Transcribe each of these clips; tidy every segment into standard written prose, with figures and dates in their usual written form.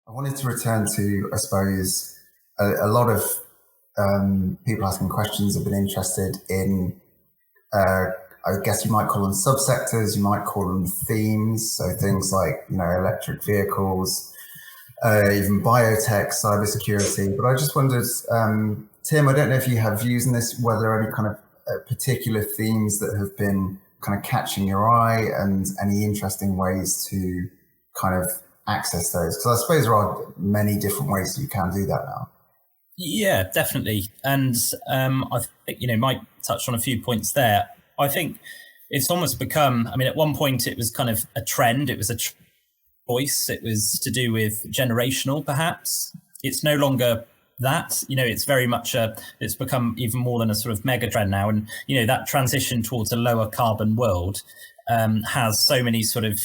I wanted to return to, I suppose, a lot of people asking questions have been interested in, I guess you might call them subsectors, you might call them themes. So things like, electric vehicles, even biotech, cybersecurity. But I just wondered, Tim, I don't know if you have views on this, whether there are any kind of particular themes that have been kind of catching your eye and any interesting ways to kind of access those, because I suppose there are many different ways you can do that now. Yeah, definitely. And I think, Mike touched on a few points there. I think it's almost become, at one point it was kind of a trend. It was a choice. It was to do with generational, perhaps. It's no longer that, it's very much it's become even more than a sort of mega trend now. And, that transition towards a lower carbon world has so many sort of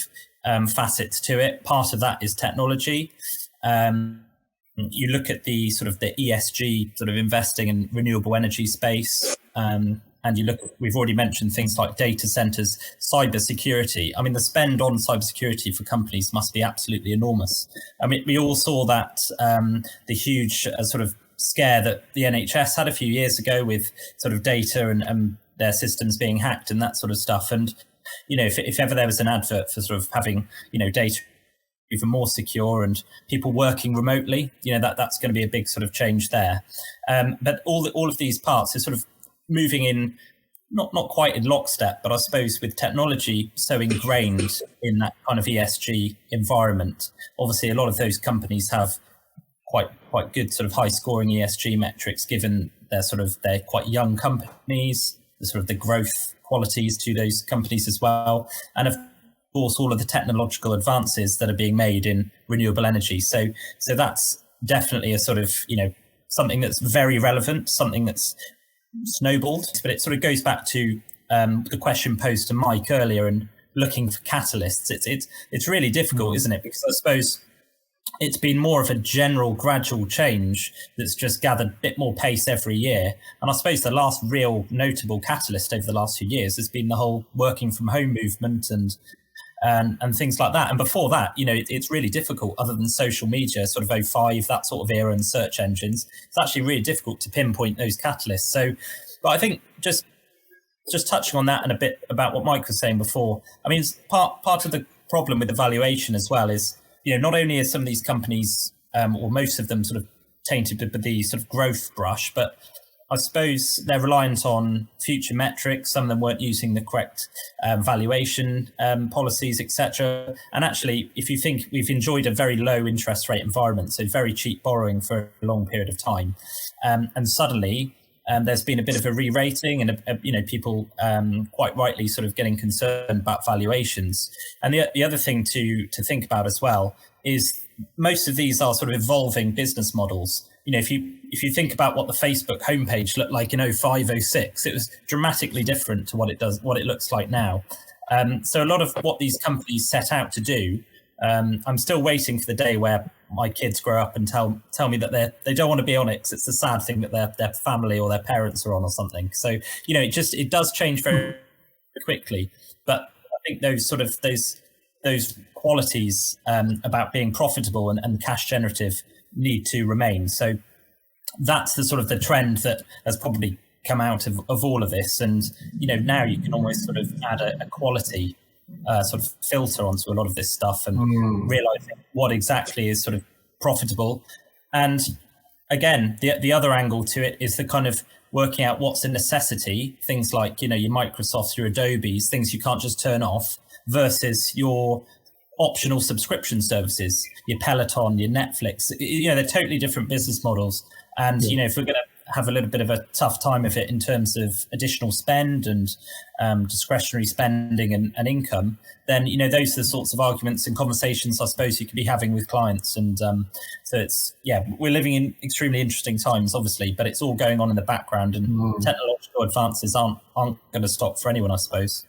facets to it. Part of that is technology. You look at the sort of the ESG sort of investing in renewable energy space, and you look, we've already mentioned things like data centers, cybersecurity. The spend on cybersecurity for companies must be absolutely enormous. We all saw that the huge sort of scare that the NHS had a few years ago with sort of data and their systems being hacked and that sort of stuff. And if ever there was an advert for sort of having, data even more secure and people working remotely, that's going to be a big sort of change there. But all of these parts are sort of moving in, not quite in lockstep, but I suppose with technology so ingrained in that kind of ESG environment. Obviously, a lot of those companies have quite good sort of high scoring ESG metrics, given they're quite young companies, the growth qualities to those companies as well. And of course, all of the technological advances that are being made in renewable energy. So that's definitely a sort of, something that's very relevant, something that's snowballed. But it sort of goes back to the question posed to Mike earlier and looking for catalysts. It's really difficult, isn't it? Because I suppose it's been more of a general gradual change that's just gathered a bit more pace every year. And I suppose the last real notable catalyst over the last few years has been the whole working from home movement and things like that. And before that, it's really difficult, other than social media, sort of 05, that sort of era, and search engines. It's actually really difficult to pinpoint those catalysts. So, but I think just touching on that and a bit about what Mike was saying before, part of the problem with the valuation as well is, not only are some of these companies, or most of them, sort of tainted with the sort of growth brush, but I suppose they're reliant on future metrics. Some of them weren't using the correct valuation policies, etc. And actually, if you think, we've enjoyed a very low interest rate environment, so very cheap borrowing for a long period of time, and suddenly there's been a bit of a re-rating, and people quite rightly sort of getting concerned about valuations. And the other thing to think about as well is most of these are sort of evolving business models. If you think about what the Facebook homepage looked like in 05, 06, it was dramatically different to what it looks like now. So a lot of what these companies set out to do, I'm still waiting for the day where my kids grow up and tell me that they don't want to be on it because it's a sad thing that their family or their parents are on or something. So it does change very quickly. But I think those qualities about being profitable and cash generative need to remain. So that's the sort of the trend that has probably come out of all of this. And now you can almost sort of add a quality sort of filter onto a lot of this stuff and realizing what exactly is sort of profitable. And again, the other angle to it is the kind of working out what's a necessity, things like your Microsofts, your Adobes, things you can't just turn off, versus your optional subscription services, your Peloton, your Netflix. They're totally different business models. And if we're going to have a little bit of a tough time of it in terms of additional spend and discretionary spending and income, then those are the sorts of arguments and conversations I suppose you could be having with clients. And so it's we're living in extremely interesting times, obviously, but it's all going on in the background, and technological advances aren't going to stop for anyone, I suppose.